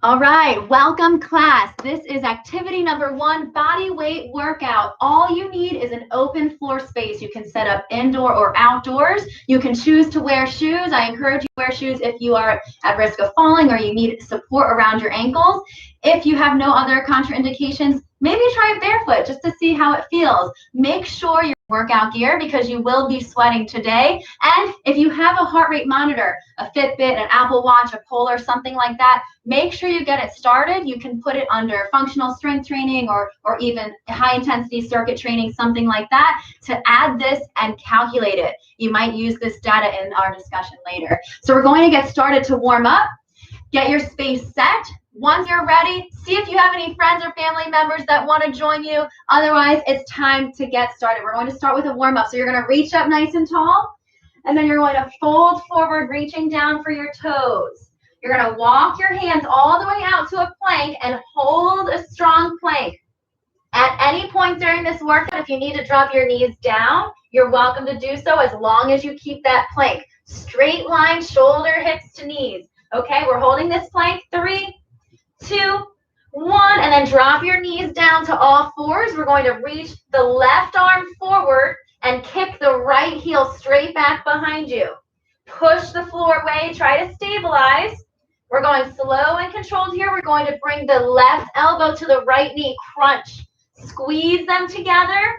All right, welcome class. This is activity number 1, body weight workout. All you need is an open floor space. You can set up indoor or outdoors. You can choose to wear shoes. I encourage you to wear shoes if you are at risk of falling or you need support around your ankles. If you have no other contraindications, maybe try it barefoot just to see how it feels. Make sure your workout gear because you will be sweating today. And if you have a heart rate monitor, a Fitbit, an Apple Watch, a Polar, something like that, make sure you get it started. You can put it under functional strength training or even high intensity circuit training, something like that, to add this and calculate it. You might use this data in our discussion later. So we're going to get started to warm up. Get your space set. Once you're ready, see if you have any friends or family members that want to join you. Otherwise, it's time to get started. We're going to start with a warm up. So you're going to reach up nice and tall, and then you're going to fold forward, reaching down for your toes. You're going to walk your hands all the way out to a plank and hold a strong plank. At any point during this workout, if you need to drop your knees down, you're welcome to do so as long as you keep that plank. Straight line, shoulder, hips to knees. Okay, we're holding this plank. 3, 2, 1, and then drop your knees down to all fours. We're going to reach the left arm forward and kick the right heel straight back behind you. Push the floor away, try to stabilize. We're going slow and controlled here. We're going to bring the left elbow to the right knee, crunch. Squeeze them together.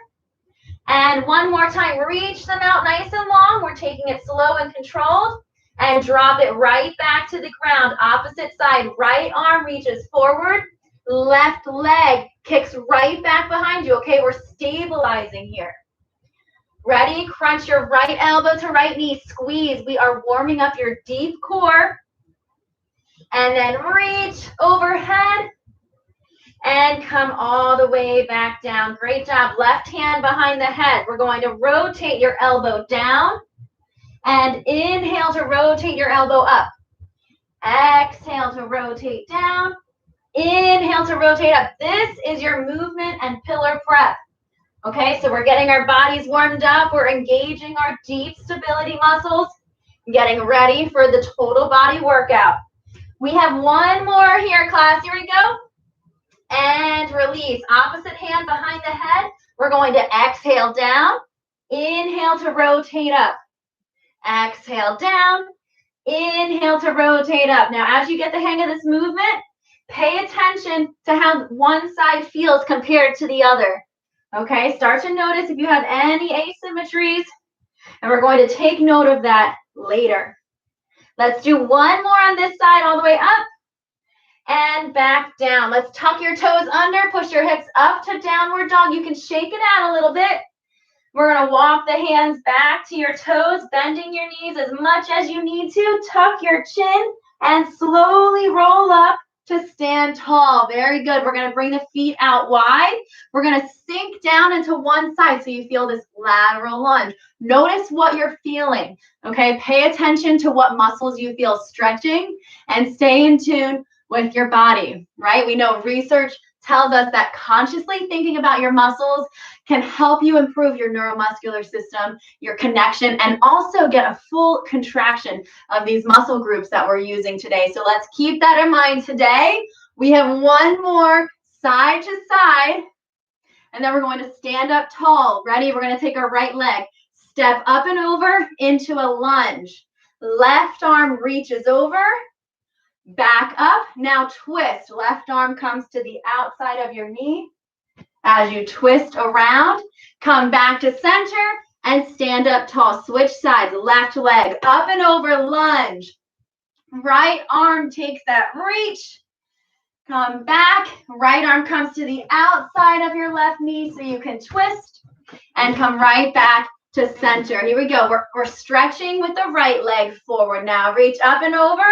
And one more time, reach them out nice and long. We're taking it slow and controlled. And drop it right back to the ground. Opposite side, right arm reaches forward. Left leg kicks right back behind you. Okay, we're stabilizing here. Ready? Crunch your right elbow to right knee. Squeeze. We are warming up your deep core. And then reach overhead. And come all the way back down. Great job. Left hand behind the head. We're going to rotate your elbow down. And inhale to rotate your elbow up. Exhale to rotate down. Inhale to rotate up. This is your movement and pillar prep. Okay, so we're getting our bodies warmed up. We're engaging our deep stability muscles. Getting ready for the total body workout. We have one more here, class. Here we go. And release. Opposite hand behind the head. We're going to exhale down. Inhale to rotate up. Exhale down. Inhale to rotate up. Now, as you get the hang of this movement, pay attention to how one side feels compared to the other. Okay, start to notice if you have any asymmetries, and we're going to take note of that later. Let's do one more on this side, all the way up and back down. Let's tuck your toes under, push your hips up to downward dog. You can shake it out a little bit. We're going to walk the hands back to your toes, bending your knees as much as you need to. Tuck your chin and slowly roll up to stand tall. Very good. We're going to bring the feet out wide. We're going to sink down into one side so you feel this lateral lunge. Notice what you're feeling. Okay, pay attention to what muscles you feel stretching and stay in tune with your body, right? We know research tells us that consciously thinking about your muscles can help you improve your neuromuscular system, your connection, and also get a full contraction of these muscle groups that we're using today. So let's keep that in mind today. We have one more side to side, and then we're going to stand up tall. Ready? We're going to take our right leg, step up and over into a lunge. Left arm reaches over. Back up. Now twist. Left arm comes to the outside of your knee. As you twist around, come back to center and stand up tall. Switch sides. Left leg up and over, lunge. Right arm takes that reach. Come back. Right arm comes to the outside of your left knee so you can twist and come right back to center. Here we go. We're stretching with the right leg forward now. Reach up and over.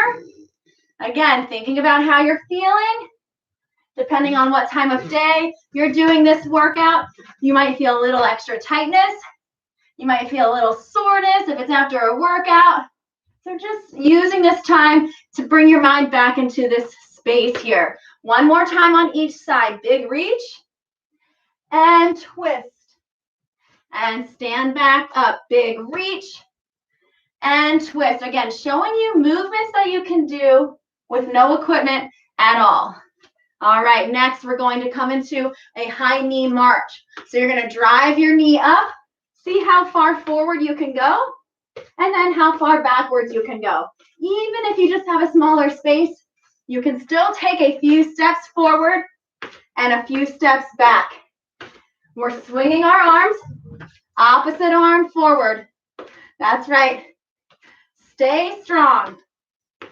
Again, thinking about how you're feeling, depending on what time of day you're doing this workout, you might feel a little extra tightness. You might feel a little soreness if it's after a workout. So just using this time to bring your mind back into this space here. One more time on each side. Big reach and twist. And stand back up. Big reach and twist. Again, showing you movements that you can do with no equipment at all. All right, next we're going to come into a high knee march. So you're going to drive your knee up, see how far forward you can go, and then how far backwards you can go. Even if you just have a smaller space, you can still take a few steps forward and a few steps back. We're swinging our arms, opposite arm forward. That's right. Stay strong.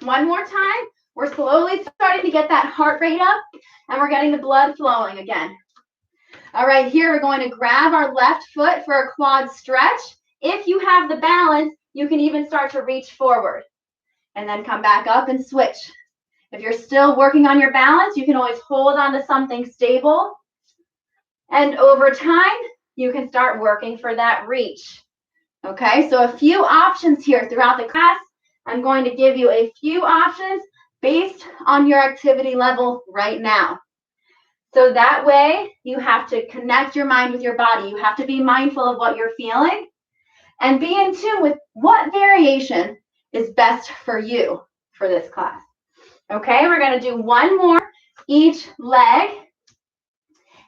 One more time. We're slowly starting to get that heart rate up, and we're getting the blood flowing again. All right, here we're going to grab our left foot for a quad stretch. If you have the balance, you can even start to reach forward and then come back up and switch. If you're still working on your balance, you can always hold on to something stable. And over time, you can start working for that reach. Okay, so a few options here throughout the class. I'm going to give you a few options based on your activity level right now. So that way, you have to connect your mind with your body. You have to be mindful of what you're feeling and be in tune with what variation is best for you for this class. Okay, we're going to do one more each leg.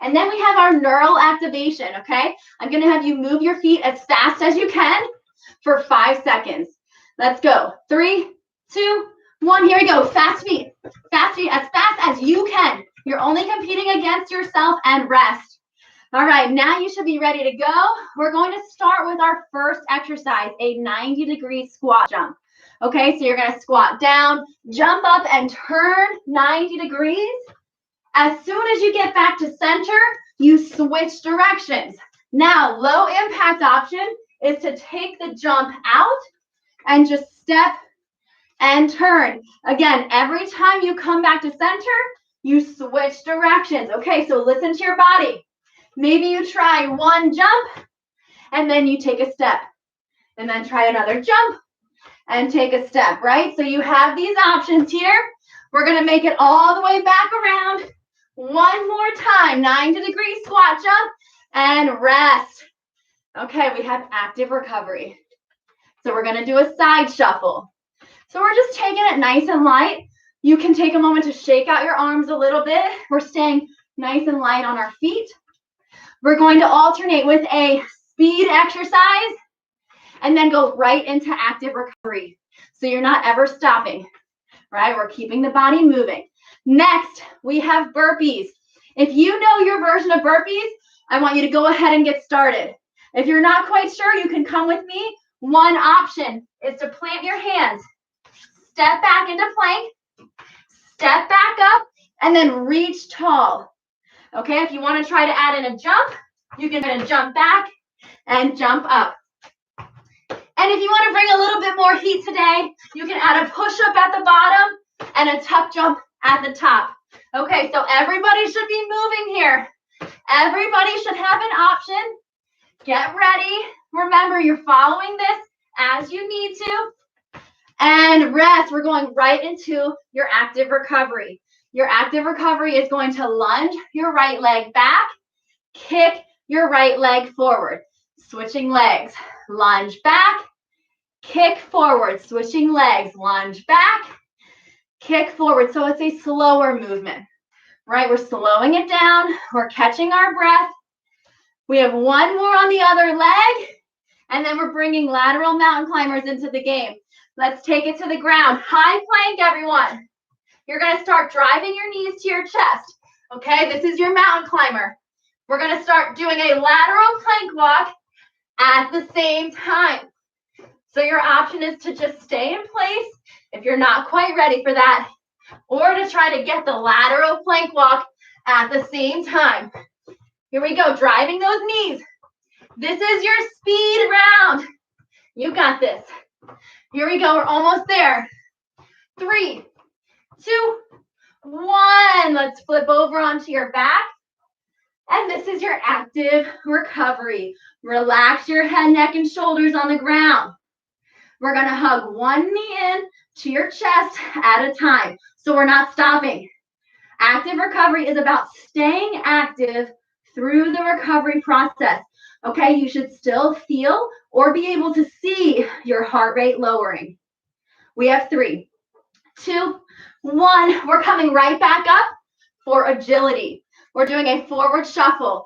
And then we have our neural activation, okay? I'm going to have you move your feet as fast as you can for 5 seconds. Let's go. 3, 2, 1. Here we go. Fast feet. Fast feet as fast as you can. You're only competing against yourself and rest. All right, now you should be ready to go. We're going to start with our first exercise, a 90-degree squat jump. Okay, so you're going to squat down, jump up, and turn 90 degrees. As soon as you get back to center, you switch directions. Now, low impact option is to take the jump out and just step and turn. Again, every time you come back to center, you switch directions. Okay, so listen to your body. Maybe you try one jump and then you take a step and then try another jump and take a step, right? So you have these options here. We're going to make it all the way back around. One more time, 90-degree squat jump and rest. Okay, we have active recovery. So we're going to do a side shuffle. So we're just taking it nice and light. You can take a moment to shake out your arms a little bit. We're staying nice and light on our feet. We're going to alternate with a speed exercise and then go right into active recovery. So you're not ever stopping, right? We're keeping the body moving. Next, we have burpees. If you know your version of burpees, I want you to go ahead and get started. If you're not quite sure, you can come with me. One option is to plant your hands, step back into plank, step back up, and then reach tall. Okay, if you want to try to add in a jump, you can jump back and jump up. And if you want to bring a little bit more heat today, you can add a push-up at the bottom and a tuck jump at the top. Okay, so everybody should be moving here. Everybody should have an option. Get ready. Remember, you're following this as you need to. And rest. We're going right into your active recovery. Your active recovery is going to lunge your right leg back, kick your right leg forward. Switching legs. Lunge back, kick forward. Switching legs. Lunge back, kick forward. So it's a slower movement, right? We're slowing it down. We're catching our breath. We have one more on the other leg, and then we're bringing lateral mountain climbers into the game. Let's take it to the ground. High plank, everyone. You're going to start driving your knees to your chest. Okay, this is your mountain climber. We're going to start doing a lateral plank walk at the same time. So your option is to just stay in place if you're not quite ready for that, or to try to get the lateral plank walk at the same time. Here we go, driving those knees. This is your speed round. You got this. Here we go, we're almost there. 3, 2, 1. Let's flip over onto your back. And this is your active recovery. Relax your head, neck, and shoulders on the ground. We're going to hug one knee in to your chest at a time. So we're not stopping. Active recovery is about staying active through the recovery process. Okay, you should still feel or be able to see your heart rate lowering. We have 3, 2, 1. We're coming right back up for agility. We're doing a forward shuffle.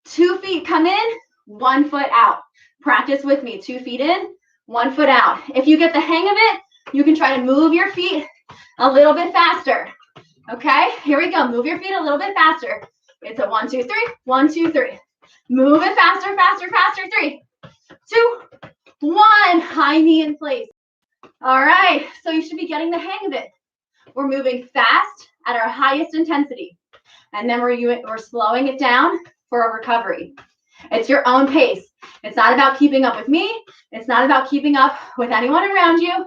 2 feet come in, 1 foot out. Practice with me. 2 feet in, 1 foot out. If you get the hang of it, you can try to move your feet a little bit faster. Okay, here we go. Move your feet a little bit faster. It's a 1, 2, 3, 1, 2, 3. Move it faster, faster, faster. 3, 2, 1. High knee in place. All right, so you should be getting the hang of it. We're moving fast at our highest intensity, and then we're slowing it down for a recovery. It's your own pace. It's not about keeping up with me. It's not about keeping up with anyone around you.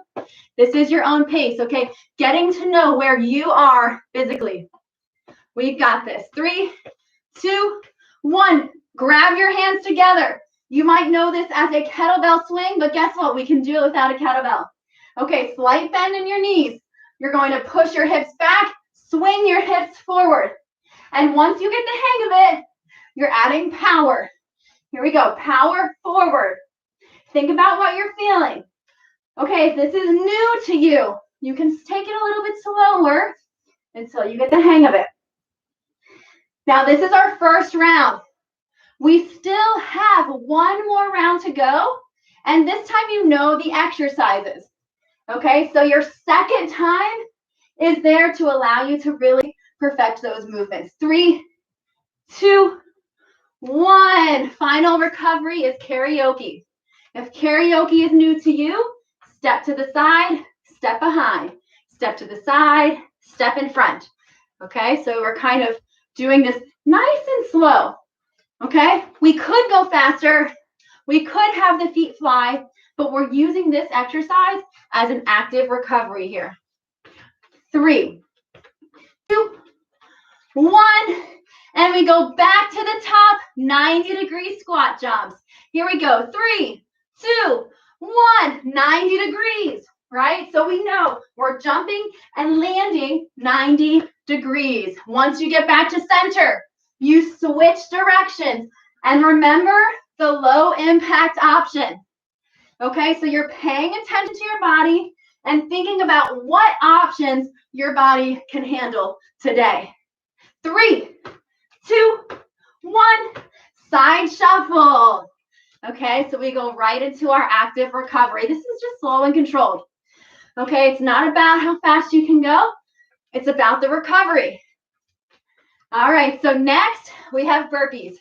This is your own pace, okay? Getting to know where you are physically. We've got this. 3, 2, 1. Grab your hands together. You might know this as a kettlebell swing, but guess what? We can do it without a kettlebell. Okay, slight bend in your knees. You're going to push your hips back, swing your hips forward. And once you get the hang of it, you're adding power. Here we go, power forward. Think about what you're feeling. Okay, if this is new to you, you can take it a little bit slower until you get the hang of it. Now, this is our first round. We still have 1 more round to go, and this time you know the exercises. Okay, so your second time is there to allow you to really perfect those movements. 3, 2, 1. Final recovery is karaoke. If karaoke is new to you, step to the side, step behind, step to the side, step in front. Okay, so we're kind of doing this nice and slow. Okay, we could go faster. We could have the feet fly, but we're using this exercise as an active recovery here. 3, 2, 1, and we go back to the top, 90-degree squat jumps. Here we go, 3, 2, 1, 90 degrees, right? So we know we're jumping and landing 90 degrees. Once you get back to center, you switch directions. And remember the low impact option. Okay, so you're paying attention to your body and thinking about what options your body can handle today. 3, 2, 1, side shuffle. Okay, so we go right into our active recovery. This is just slow and controlled. Okay, it's not about how fast you can go. It's about the recovery. All right, so next we have burpees.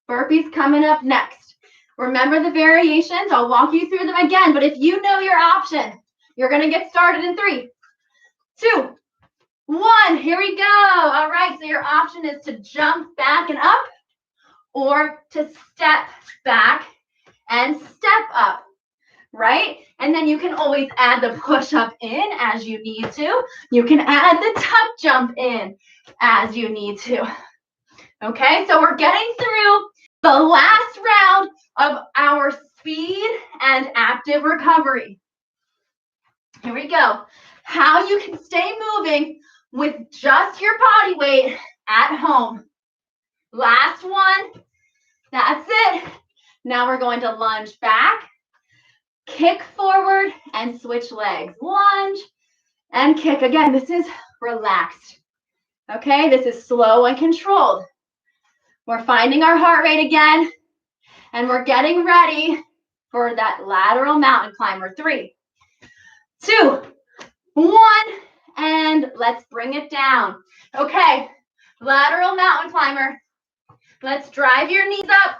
Burpees coming up next. Remember the variations. I'll walk you through them again, but if you know your option, you're going to get started in 3, 2, 1. Here we go. All right, so your option is to jump back and up or to step back and step up, right? And then you can always add the push-up in as you need to. You can add the tuck jump in as you need to. Okay, so we're getting through the last round of our speed and active recovery. Here we go. How you can stay moving with just your body weight at home. Last one. That's it. Now we're going to lunge back, kick forward, and switch legs. Lunge and kick. Again, this is relaxed. Okay, this is slow and controlled. We're finding our heart rate again, and we're getting ready for that lateral mountain climber. 3, 2, 1, and let's bring it down. Okay, lateral mountain climber. Let's drive your knees up.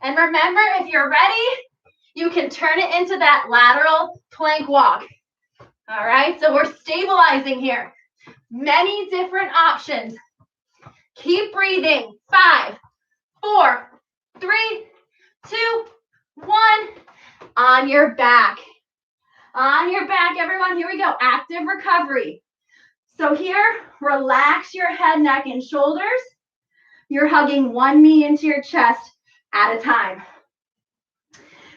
And remember, if you're ready, you can turn it into that lateral plank walk. All right, so we're stabilizing here. Many different options. Keep breathing. 5, 4, 3, 2, 1. On your back. On your back, everyone. Here we go. Active recovery. So here, relax your head, neck, and shoulders. You're hugging one knee into your chest at a time.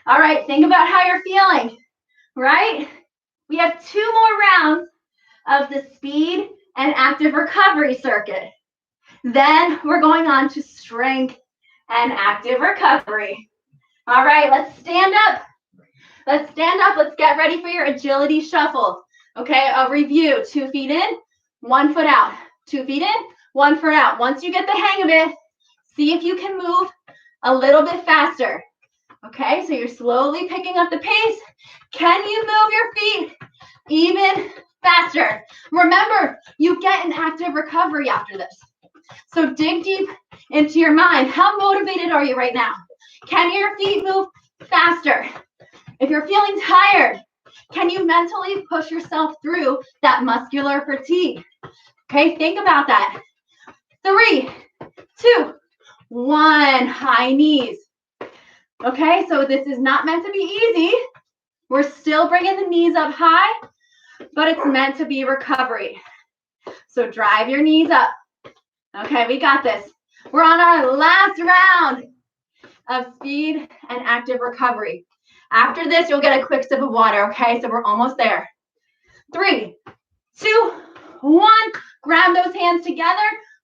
All right, think about how you're feeling, right? We have 2 more rounds of the speed and active recovery circuit. Then we're going on to strength and active recovery. All right, let's stand up. Let's stand up. Let's get ready for your agility shuffle. Okay, a review, 2 feet in, 1 foot out, 2 feet in, 1 foot out. Once you get the hang of it, see if you can move a little bit faster. Okay, so you're slowly picking up the pace. Can you move your feet even faster? Remember, you get an active recovery after this. So dig deep into your mind. How motivated are you right now? Can your feet move faster? If you're feeling tired, can you mentally push yourself through that muscular fatigue? Okay, think about that. 3, 2, 1, high knees. Okay, so this is not meant to be easy. We're still bringing the knees up high, but it's meant to be recovery. So drive your knees up. Okay, we got this. We're on our last round of speed and active recovery. After this, you'll get a quick sip of water, okay? So we're almost there. 3, 2, 1. Grab those hands together.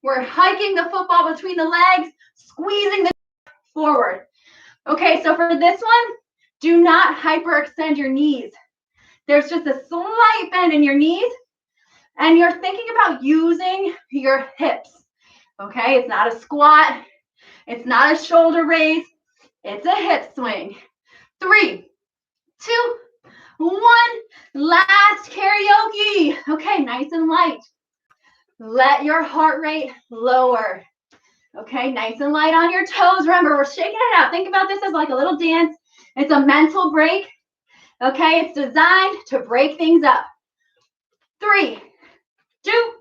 We're hiking the football between the legs, squeezing the forward. Okay, so for this one, do not hyperextend your knees. There's just a slight bend in your knees, and you're thinking about using your hips. Okay, it's not a squat. It's not a shoulder raise. It's a hip swing. 3, 2, 1. Last karaoke. Okay, nice and light. Let your heart rate lower. Okay, nice and light on your toes. Remember, we're shaking it out. Think about this as like a little dance. It's a mental break. Okay, it's designed to break things up. 3, 2,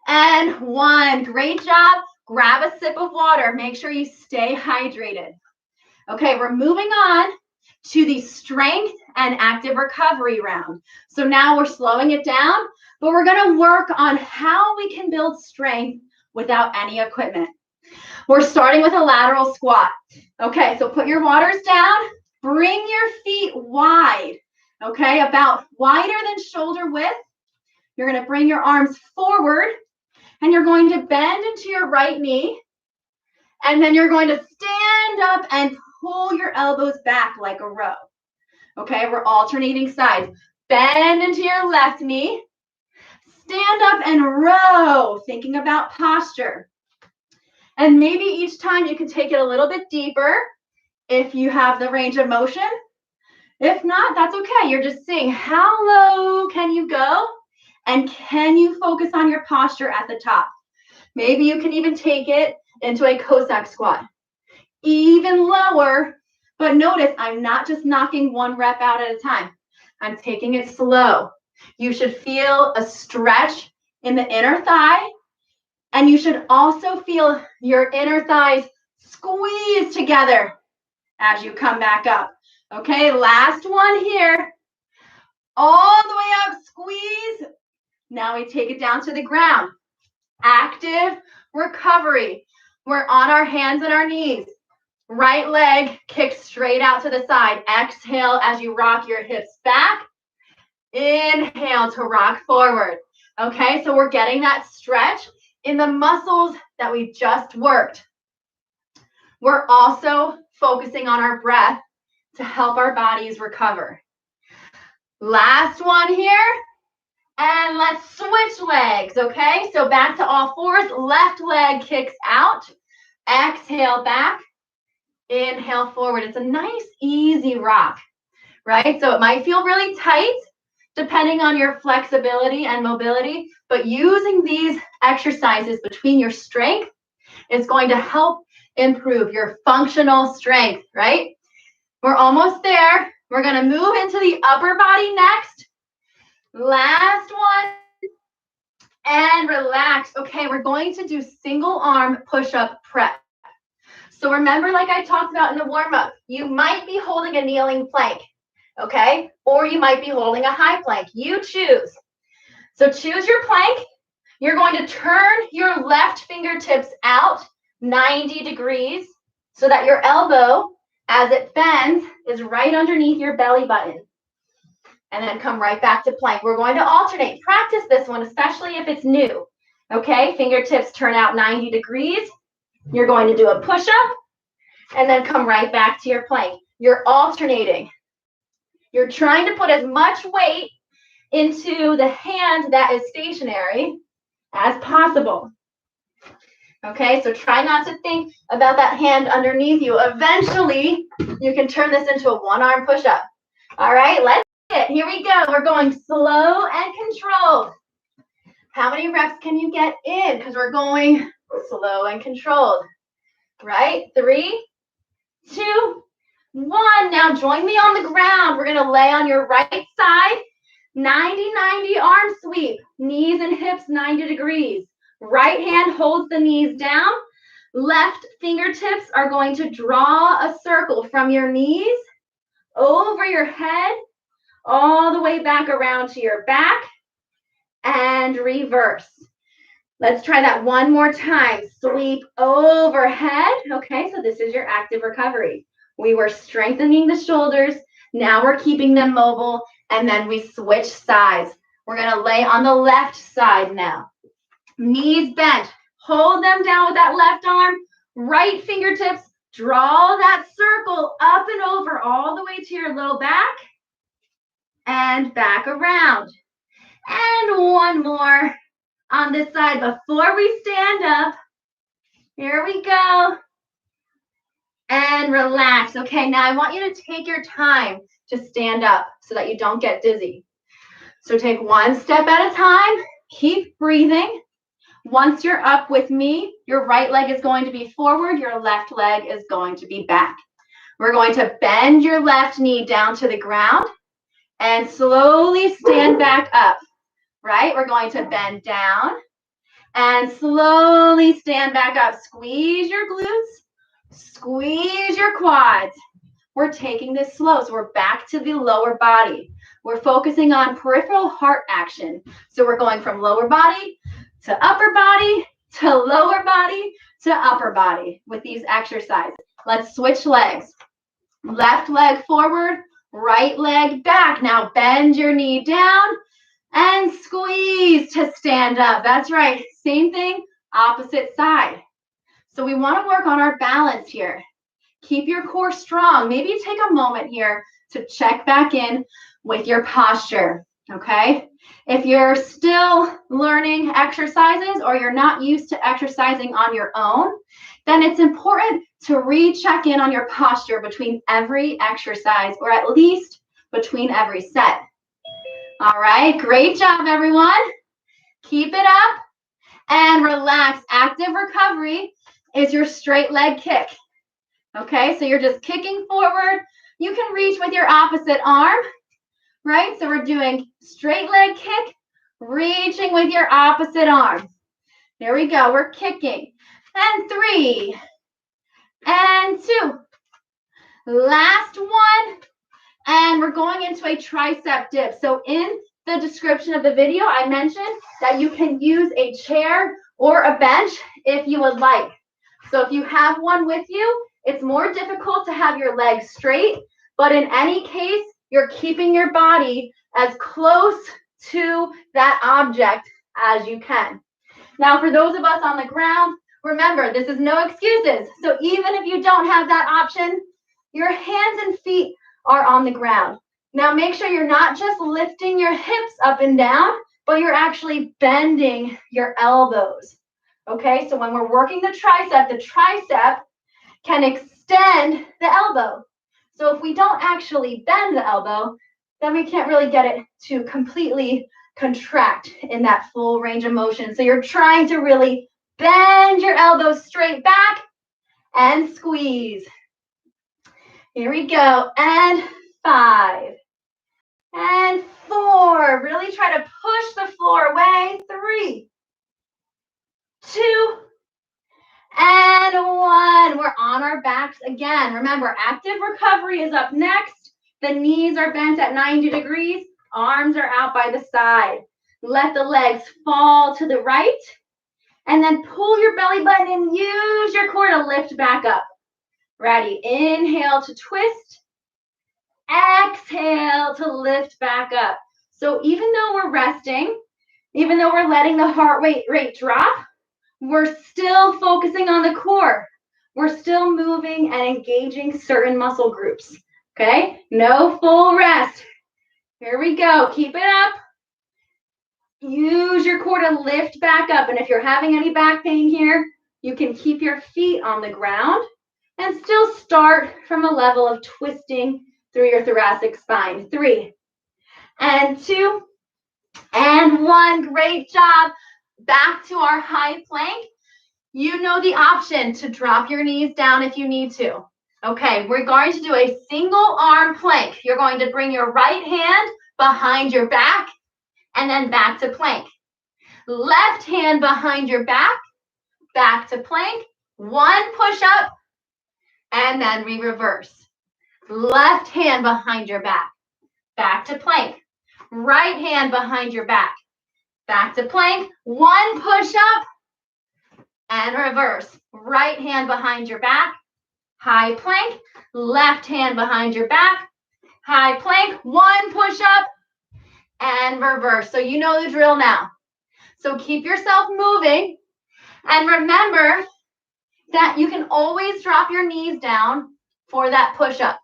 and 1. Great job. Grab a sip of water. Make sure you stay hydrated. Okay, we're moving on to the strength and active recovery round. So now we're slowing it down, but we're going to work on how we can build strength without any equipment. We're starting with a lateral squat. Okay, so put your waters down. Bring your feet wide. Okay, about wider than shoulder width. You're going to bring your arms forward, and you're going to bend into your right knee. And then you're going to stand up and pull your elbows back like a row. Okay, we're alternating sides. Bend into your left knee. Stand up and row, thinking about posture. And maybe each time you can take it a little bit deeper if you have the range of motion. If not, that's okay. You're just seeing how low can you go, and can you focus on your posture at the top. Maybe you can even take it into a Cossack squat. Even lower, but notice I'm not just knocking one rep out at a time. I'm taking it slow. You should feel a stretch in the inner thigh, and you should also feel your inner thighs squeeze together as you come back up. Okay, last one here. All the way up, squeeze. Now we take it down to the ground. Active recovery. We're on our hands and our knees. Right leg kicks straight out to the side. Exhale as you rock your hips back. Inhale to rock forward. Okay, so we're getting that stretch in the muscles that we just worked. We're also focusing on our breath to help our bodies recover. Last one here. And let's switch legs, okay? So back to all fours. Left leg kicks out. Exhale back. Inhale forward. It's a nice, easy rock, right? So it might feel really tight depending on your flexibility and mobility, but using these exercises between your strength is going to help improve your functional strength, right? We're almost there. We're going to move into the upper body next. Last one. And relax. Okay, we're going to do single arm push-up prep. So remember, like I talked about in the warm-up, you might be holding a kneeling plank, okay? Or you might be holding a high plank. You choose. So choose your plank. You're going to turn your left fingertips out 90 degrees so that your elbow, as it bends, is right underneath your belly button. And then come right back to plank. We're going to alternate. Practice this one, especially if it's new. Okay, fingertips turn out 90 degrees. You're going to do a push-up and then come right back to your plank. You're alternating. You're trying to put as much weight into the hand that is stationary as possible. Okay, so try not to think about that hand underneath you. Eventually, you can turn this into a one-arm push-up. All right, let's get it. Here we go. We're going slow and controlled. How many reps can you get in? Because we're going slow and controlled. Right? 3, 2, 1. Now join me on the ground. We're going to lay on your right side. 90-90 arm sweep. Knees and hips 90 degrees. Right hand holds the knees down. Left fingertips are going to draw a circle from your knees over your head, all the way back around to your back, and reverse. Let's try that one more time. Sweep overhead. Okay, so this is your active recovery. We were strengthening the shoulders. Now we're keeping them mobile, and then we switch sides. We're going to lay on the left side now. Knees bent. Hold them down with that left arm. Right fingertips. Draw that circle up and over all the way to your low back and back around. And one more on this side before we stand up. Here we go. And relax. Okay, now I want you to take your time to stand up so that you don't get dizzy. So take one step at a time. Keep breathing. Once you're up with me, your right leg is going to be forward, your left leg is going to be back. We're going to bend your left knee down to the ground and slowly stand back up, right? We're going to bend down and slowly stand back up. Squeeze your glutes, squeeze your quads. We're taking this slow, so we're back to the lower body. We're focusing on peripheral heart action. So we're going from lower body to upper body, to lower body, to upper body with these exercises. Let's switch legs. Left leg forward, right leg back. Now bend your knee down and squeeze to stand up. That's right. Same thing, opposite side. So we want to work on our balance here. Keep your core strong. Maybe take a moment here to check back in with your posture, okay? If you're still learning exercises or you're not used to exercising on your own, then it's important to recheck in on your posture between every exercise, or at least between every set. All right, great job, everyone. Keep it up and relax. Active recovery is your straight leg kick. Okay, so you're just kicking forward. You can reach with your opposite arm, right? So we're doing straight leg kick, reaching with your opposite arm. There we go. We're kicking. And 3, and 2. Last one. And we're going into a tricep dip. So in the description of the video, I mentioned that you can use a chair or a bench if you would like. So if you have one with you, it's more difficult to have your legs straight, but in any case, you're keeping your body as close to that object as you can. Now, for those of us on the ground, remember, this is no excuses. So even if you don't have that option, your hands and feet are on the ground. Now, make sure you're not just lifting your hips up and down, but you're actually bending your elbows. Okay, so when we're working the tricep can extend the elbow. So if we don't actually bend the elbow, then we can't really get it to completely contract in that full range of motion. So you're trying to really bend your elbows straight back and squeeze. Here we go. And 5. And 4. Really try to push the floor away. 3, 2, and 1. We're on our backs again. Remember, active recovery is up next. The knees are bent at 90 degrees. Arms are out by the side. Let the legs fall to the right. And then pull your belly button and use your core to lift back up. Ready? Inhale to twist. Exhale to lift back up. So even though we're resting, even though we're letting the heart rate drop, we're still focusing on the core. We're still moving and engaging certain muscle groups. Okay? No full rest. Here we go. Keep it up. use your core to lift back up. And if you're having any back pain here, you can keep your feet on the ground and still start from a level of twisting through your thoracic spine. 3 and 2 and 1. Great job. Back to our high plank. You know the option to drop your knees down if you need to. Okay, we're going to do a single arm plank. You're going to bring your right hand behind your back and then back to plank. Left hand behind your back to plank. 1 push up and then we reverse. Left hand behind your back to plank. Right hand behind your back to plank. 1 push up and reverse. Right hand behind your back, high plank. Left hand behind your back, high plank. 1 push up and reverse. So you know the drill now. So keep yourself moving and remember that you can always drop your knees down for that push up.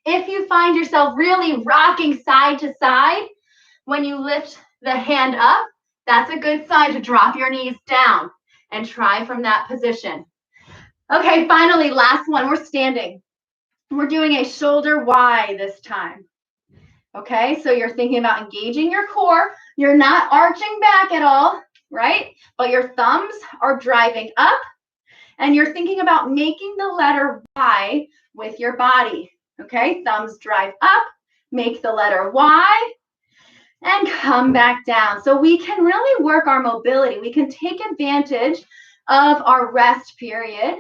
If you find yourself really rocking side to side when you lift the hand up, that's a good sign to drop your knees down and try from that position. Okay, finally, last one, we're standing. We're doing a shoulder Y this time. Okay, so you're thinking about engaging your core. You're not arching back at all, right? But your thumbs are driving up and you're thinking about making the letter Y with your body. Okay, thumbs drive up, make the letter Y, and come back down. So we can really work our mobility. We can take advantage of our rest period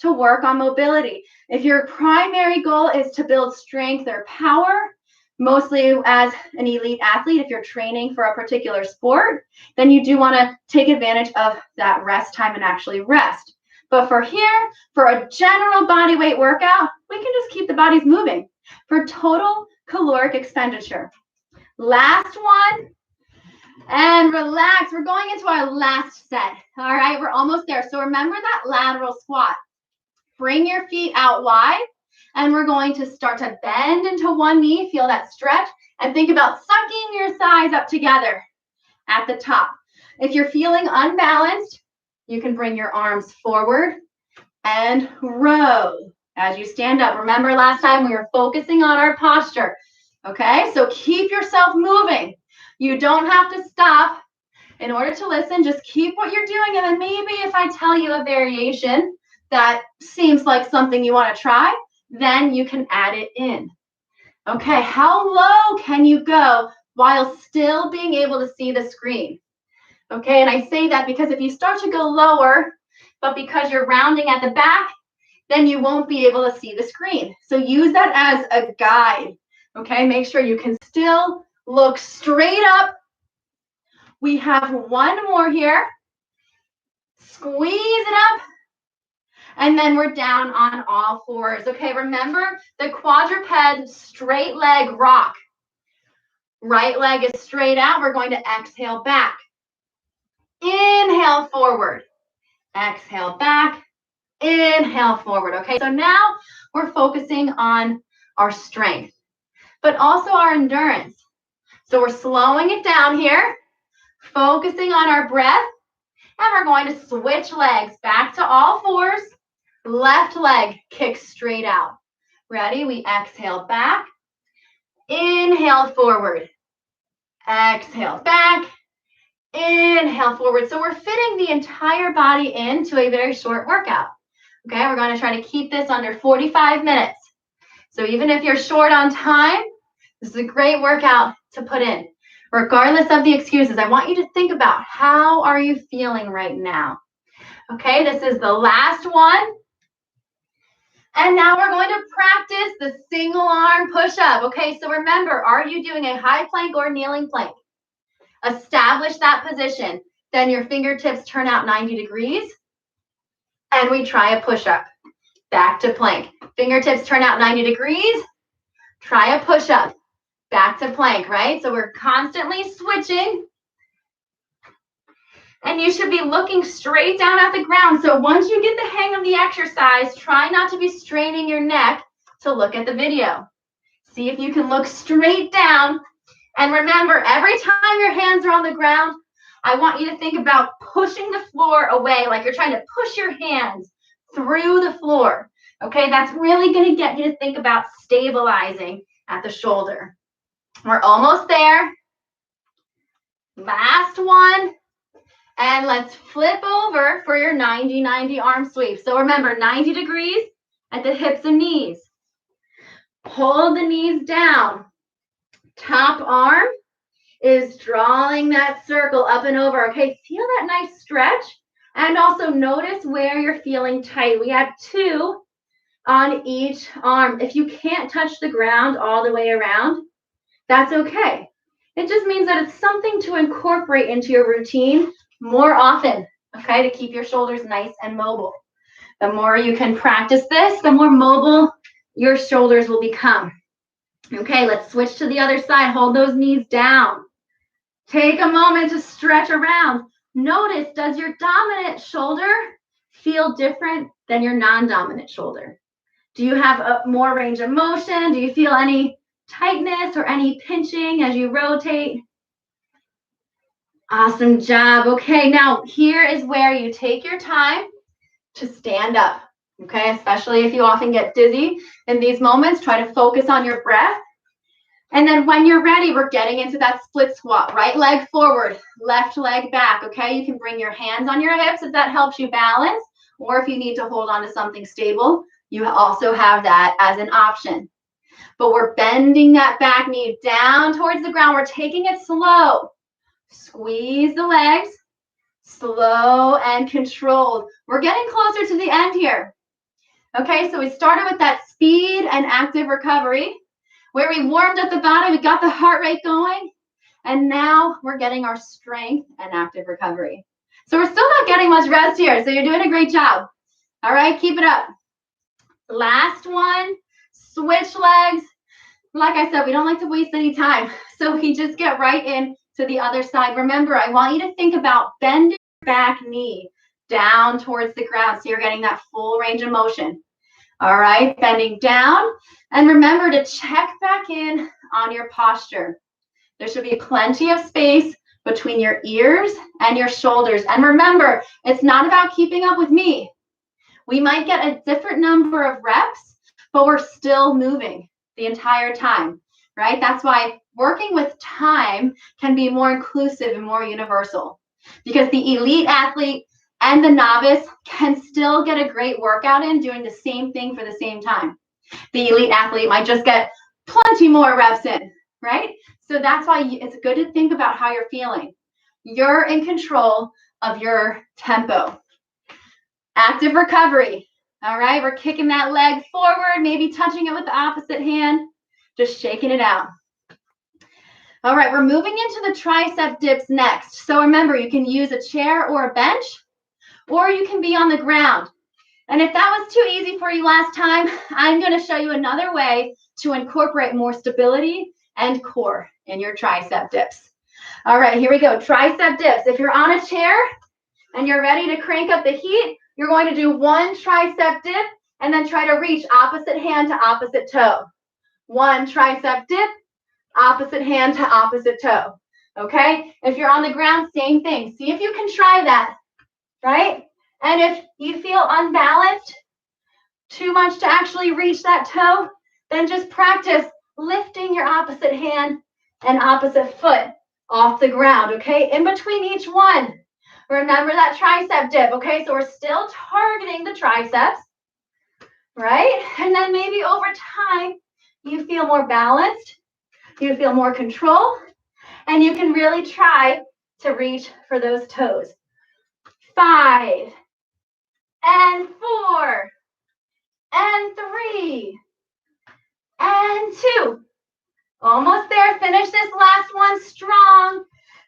to work on mobility. If your primary goal is to build strength or power, mostly as an elite athlete, if you're training for a particular sport, then you do want to take advantage of that rest time and actually rest. But for here, for a general body weight workout, we can just keep the bodies moving for total caloric expenditure. Last one, and relax. We're going into our last set. All right, we're almost there. So remember that lateral squat. Bring your feet out wide, and we're going to start to bend into one knee. Feel that stretch, and think about sucking your thighs up together at the top. If you're feeling unbalanced, you can bring your arms forward and row as you stand up. Remember last time we were focusing on our posture. Okay, so keep yourself moving. You don't have to stop in order to listen. Just keep what you're doing. And then maybe if I tell you a variation that seems like something you want to try, then you can add it in. Okay, how low can you go while still being able to see the screen? Okay, and I say that because if you start to go lower, but because you're rounding at the back, then you won't be able to see the screen. So use that as a guide. Okay, make sure you can still look straight up. We have one more here. Squeeze it up. And then we're down on all fours. Okay, remember the quadruped straight leg rock. Right leg is straight out. We're going to exhale back. Inhale forward. Exhale back. Inhale forward. Okay, so now we're focusing on our strength, but also our endurance. So we're slowing it down here, focusing on our breath, and we're going to switch legs back to all fours. Left leg kicks straight out. Ready? We exhale back. Inhale forward. Exhale back. Inhale forward. So we're fitting the entire body into a very short workout. Okay, we're going to try to keep this under 45 minutes. So even if you're short on time, this is a great workout to put in. Regardless of the excuses, I want you to think about how are you feeling right now. Okay, this is the last one. And now we're going to practice the single arm push-up. Okay, so remember, are you doing a high plank or kneeling plank? Establish that position. Then your fingertips turn out 90 degrees. And we try a push-up. Back to plank. Fingertips turn out 90 degrees. Try a push-up. Back to plank, right? So we're constantly switching. And you should be looking straight down at the ground. So once you get the hang of the exercise, try not to be straining your neck to look at the video. See if you can look straight down And remember, every time your hands are on the ground, I want you to think about pushing the floor away, like you're trying to push your hands through the floor. Okay, that's really going to get you to think about stabilizing at the shoulder. We're almost there. Last one. And let's flip over for your 90-90 arm sweep. So remember, 90 degrees at the hips and knees. Hold the knees down. Top arm is drawing that circle up and over. Okay, feel that nice stretch. And also notice where you're feeling tight. We have 2 on each arm. If you can't touch the ground all the way around, that's okay. It just means that it's something to incorporate into your routine more often, okay, to keep your shoulders nice and mobile. The more you can practice this, the more mobile your shoulders will become. Okay, let's switch to the other side. Hold those knees down. Take a moment to stretch around. Notice, does your dominant shoulder feel different than your non-dominant shoulder? Do you have more range of motion? Do you feel any tightness or any pinching as you rotate? Awesome job. Okay, now here is where you take your time to stand up. Okay, especially if you often get dizzy in these moments, try to focus on your breath. And then when you're ready, we're getting into that split squat. Right leg forward, left leg back. Okay, you can bring your hands on your hips if that helps you balance, or if you need to hold on to something stable, you also have that as an option. But we're bending that back knee down towards the ground. We're taking it slow. Squeeze the legs, slow and controlled. We're getting closer to the end here. Okay, so we started with that speed and active recovery, where we warmed up the body, we got the heart rate going, and now we're getting our strength and active recovery. So we're still not getting much rest here, so you're doing a great job. All right, keep it up. Last one, switch legs. Like I said, we don't like to waste any time, so we just get right in to the other side. Remember, I want you to think about bending your back knee down towards the ground so you're getting that full range of motion. All right, bending down. And remember to check back in on your posture. There should be plenty of space between your ears and your shoulders. And remember, it's not about keeping up with me. We might get a different number of reps, but we're still moving the entire time, right? That's why working with time can be more inclusive and more universal, because the elite athlete and the novice can still get a great workout in doing the same thing for the same time. The elite athlete might just get plenty more reps in, right? So that's why it's good to think about how you're feeling. You're in control of your tempo. Active recovery. All right, we're kicking that leg forward, maybe touching it with the opposite hand, just shaking it out. All right, we're moving into the tricep dips next. So remember, you can use a chair or a bench, or you can be on the ground. And if that was too easy for you last time, I'm going to show you another way to incorporate more stability and core in your tricep dips. All right, here we go. Tricep dips. If you're on a chair and you're ready to crank up the heat, you're going to do one tricep dip and then try to reach opposite hand to opposite toe. One tricep dip, opposite hand to opposite toe. Okay? If you're on the ground, same thing. See if you can try that, right? And if you feel unbalanced, too much to actually reach that toe, then just practice lifting your opposite hand and opposite foot off the ground, okay? In between each one. Remember that tricep dip, okay? So we're still targeting the triceps, right? And then maybe over time, you feel more balanced, you feel more control, and you can really try to reach for those toes. 5, and 4, and 3, and 2. Almost there. Finish this last one strong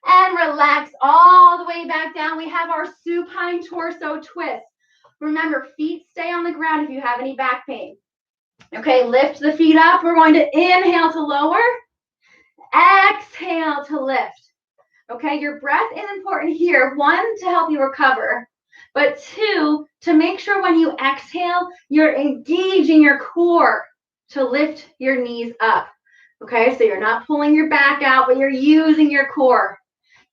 and relax all the way back down. We have our supine torso twist. Remember, feet stay on the ground if you have any back pain. Okay, lift the feet up. We're going to inhale to lower, exhale to lift. Okay, your breath is important here. 1, to help you recover, but 2, to make sure when you exhale, you're engaging your core to lift your knees up. Okay, so you're not pulling your back out, but you're using your core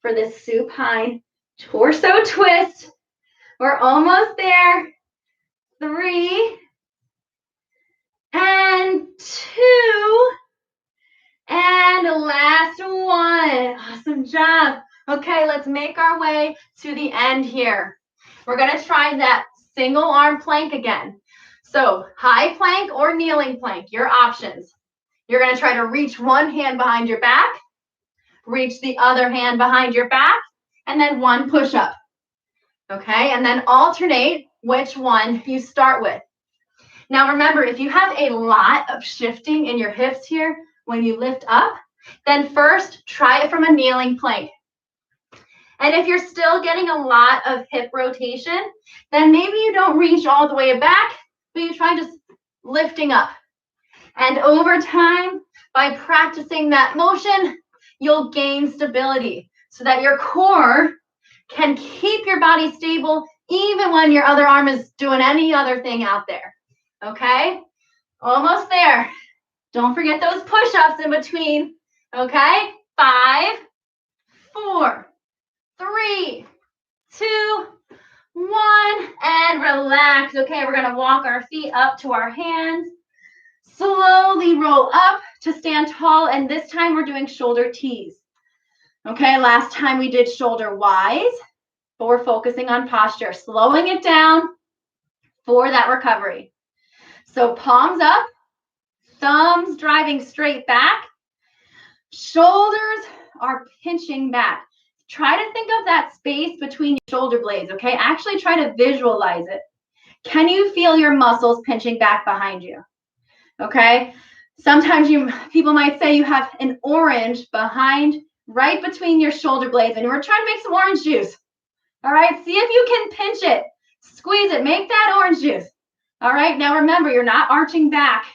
for this supine torso twist. We're almost there. 3 and 2 and last one. Awesome job. Okay, let's make our way to the end here. We're going to try that single arm plank again. So high plank or kneeling plank, your options. You're going to try to reach one hand behind your back, reach the other hand behind your back, and then one push-up. Okay, and then alternate which one you start with. Now remember, if you have a lot of shifting in your hips here when you lift up, then first try it from a kneeling plank. And if you're still getting a lot of hip rotation, then maybe you don't reach all the way back, but you try just lifting up. And over time, by practicing that motion, you'll gain stability so that your core can keep your body stable even when your other arm is doing any other thing out there. Okay? Almost there. Don't forget those push-ups in between. Okay? 5, 4, 3, 2, 1, and relax. Okay, we're going to walk our feet up to our hands. Slowly roll up to stand tall, and this time we're doing shoulder tees. Okay, last time we did shoulder Ys, but we're focusing on posture, slowing it down for that recovery. So palms up, thumbs driving straight back, shoulders are pinching back. Try to think of that space between your shoulder blades, okay? Actually try to visualize it. Can you feel your muscles pinching back behind you? Okay? Sometimes people might say you have an orange behind, right between your shoulder blades, and we're trying to make some orange juice. All right? See if you can pinch it. Squeeze it. Make that orange juice. All right? Now remember, you're not arching back.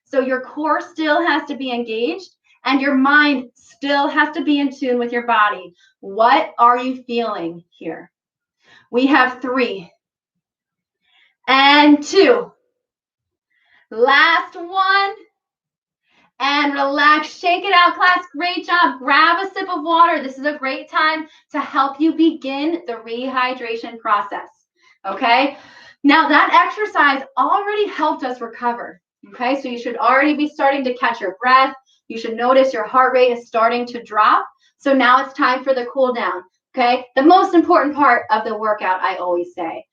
So your core still has to be engaged, and your mind still has to be in tune with your body. What are you feeling here? We have 3 and 2. Last one. And relax. Shake it out, class. Great job. Grab a sip of water. This is a great time to help you begin the rehydration process. Okay? Now, that exercise already helped us recover. Okay? So you should already be starting to catch your breath. You should notice your heart rate is starting to drop. So now it's time for the cool down. Okay? The most important part of the workout, I always say.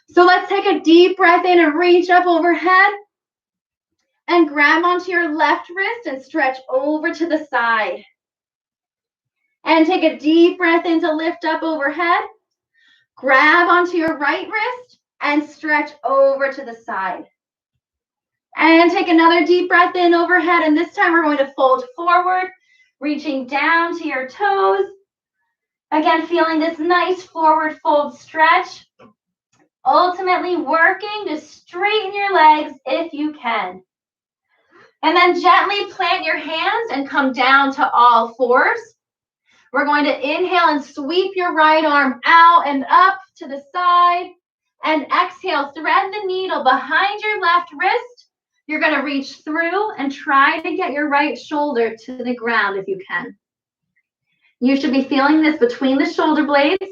So let's take a deep breath in and reach up overhead. And grab onto your left wrist and stretch over to the side. And take a deep breath in to lift up overhead. Grab onto your right wrist and stretch over to the side. And take another deep breath in overhead. And this time we're going to fold forward, reaching down to your toes. Again, feeling this nice forward fold stretch. Ultimately working to straighten your legs if you can. And then gently plant your hands and come down to all fours. We're going to inhale and sweep your right arm out and up to the side. And exhale, thread the needle behind your left wrist. You're going to reach through and try to get your right shoulder to the ground if you can. You should be feeling this between the shoulder blades.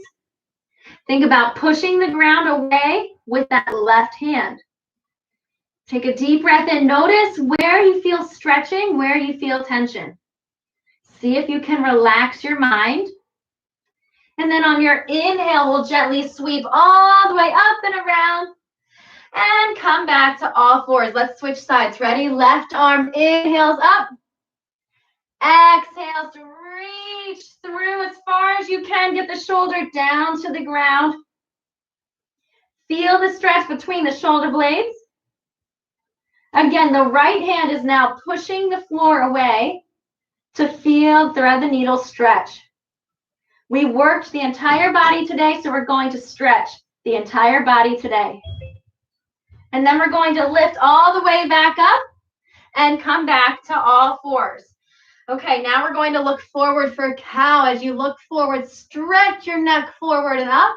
Think about pushing the ground away with that left hand. Take a deep breath in. Notice where you feel stretching, where you feel tension. See if you can relax your mind. And then on your inhale, we'll gently sweep all the way up and around. And come back to all fours. Let's switch sides. Ready? Left arm inhales up. Exhales, reach through as far as you can. Get the shoulder down to the ground. Feel the stretch between the shoulder blades. Again, the right hand is now pushing the floor away to feel thread the needle stretch. We worked the entire body today, so we're going to stretch the entire body today. And then we're going to lift all the way back up and come back to all fours. Okay, now we're going to look forward for cow. As you look forward, stretch your neck forward and up.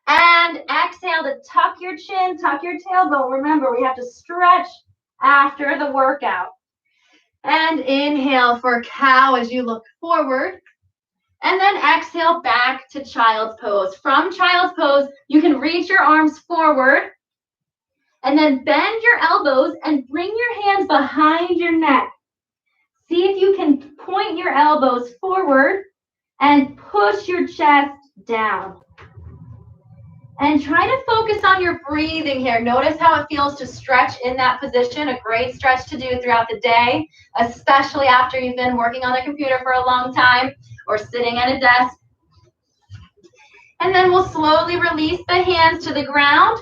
And exhale to tuck your chin, tuck your tailbone. Remember, we have to stretch after the workout. And inhale for cow as you look forward. And then exhale back to child's pose. From child's pose, you can reach your arms forward and then bend your elbows and bring your hands behind your neck. See if you can point your elbows forward and push your chest down. And try to focus on your breathing here. Notice how it feels to stretch in that position. A great stretch to do throughout the day, especially after you've been working on the computer for a long time or sitting at a desk. And then we'll slowly release the hands to the ground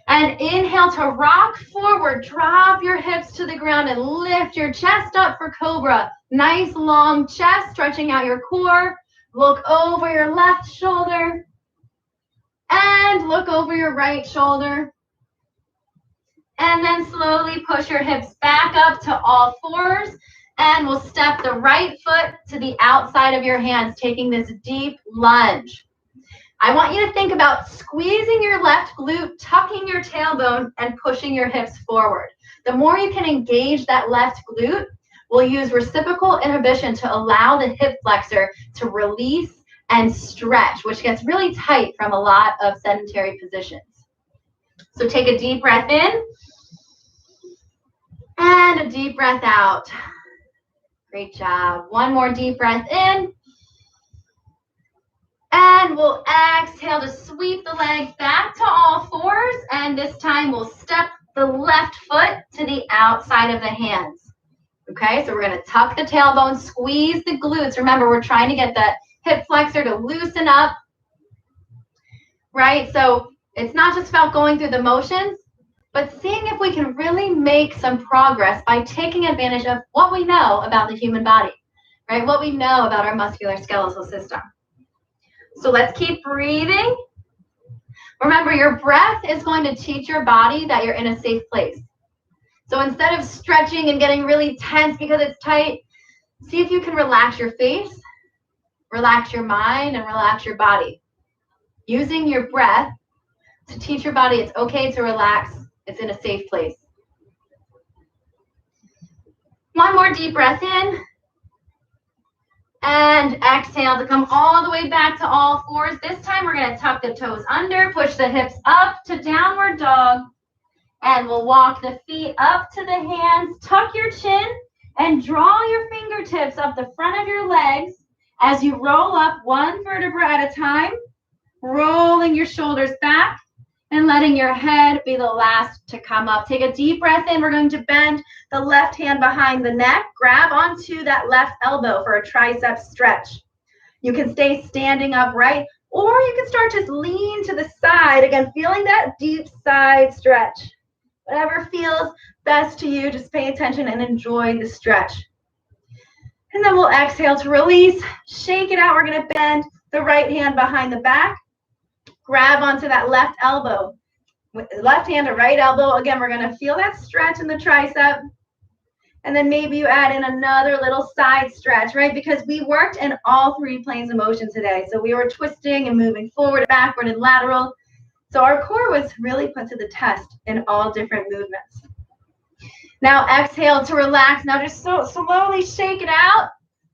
and inhale to rock forward. Drop your hips to the ground and lift your chest up for cobra. Nice long chest, stretching out your core. Look over your left shoulder. And look over your right shoulder. And then slowly push your hips back up to all fours. And we'll step the right foot to the outside of your hands, taking this deep lunge. I want you to think about squeezing your left glute, tucking your tailbone, and pushing your hips forward. The more you can engage that left glute, we'll use reciprocal inhibition to allow the hip flexor to release and stretch, which gets really tight from a lot of sedentary positions. So take a deep breath in and a deep breath out. Great job. One more deep breath in. And we'll exhale to sweep the legs back to all fours. And this time we'll step the left foot to the outside of the hands. Okay, so we're going to tuck the tailbone, squeeze the glutes. Remember, we're trying to get that hip flexor to loosen up, right? So it's not just about going through the motions, but seeing if we can really make some progress by taking advantage of what we know about the human body, right? What we know about our musculoskeletal system. So let's keep breathing. Remember, your breath is going to teach your body that you're in a safe place. So instead of stretching and getting really tense because it's tight, see if you can relax your face, relax your mind, and relax your body. Using your breath to teach your body it's okay to relax. It's in a safe place. One more deep breath in. And exhale to come all the way back to all fours. This time we're going to tuck the toes under, push the hips up to downward dog. And we'll walk the feet up to the hands. Tuck your chin and draw your fingertips up the front of your legs as you roll up one vertebra at a time, rolling your shoulders back and letting your head be the last to come up. Take a deep breath in. We're going to bend the left hand behind the neck. Grab onto that left elbow for a tricep stretch. You can stay standing upright, or you can start to lean to the side. Again, feeling that deep side stretch. Whatever feels best to you, just pay attention and enjoy the stretch. And then we'll exhale to release. Shake it out. We're going to bend the right hand behind the back. Grab onto that left elbow. With the left hand to right elbow. Again, we're going to feel that stretch in the tricep. And then maybe you add in another little side stretch, right? Because we worked in all three planes of motion today. So we were twisting and moving forward, backward, and lateral. So our core was really put to the test in all different movements. Now exhale to relax. Now just slowly shake it out.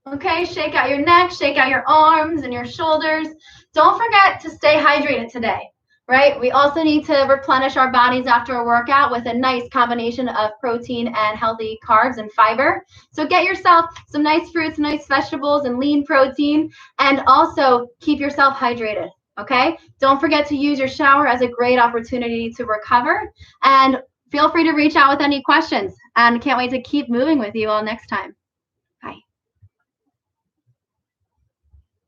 Okay, shake out your neck, shake out your arms and your shoulders. Don't forget to stay hydrated today, right? We also need to replenish our bodies after a workout with a nice combination of protein and healthy carbs and fiber. So get yourself some nice fruits, nice vegetables, and lean protein, and also keep yourself hydrated, okay? Don't forget to use your shower as a great opportunity to recover, and feel free to reach out with any questions. And can't wait to keep moving with you all next time.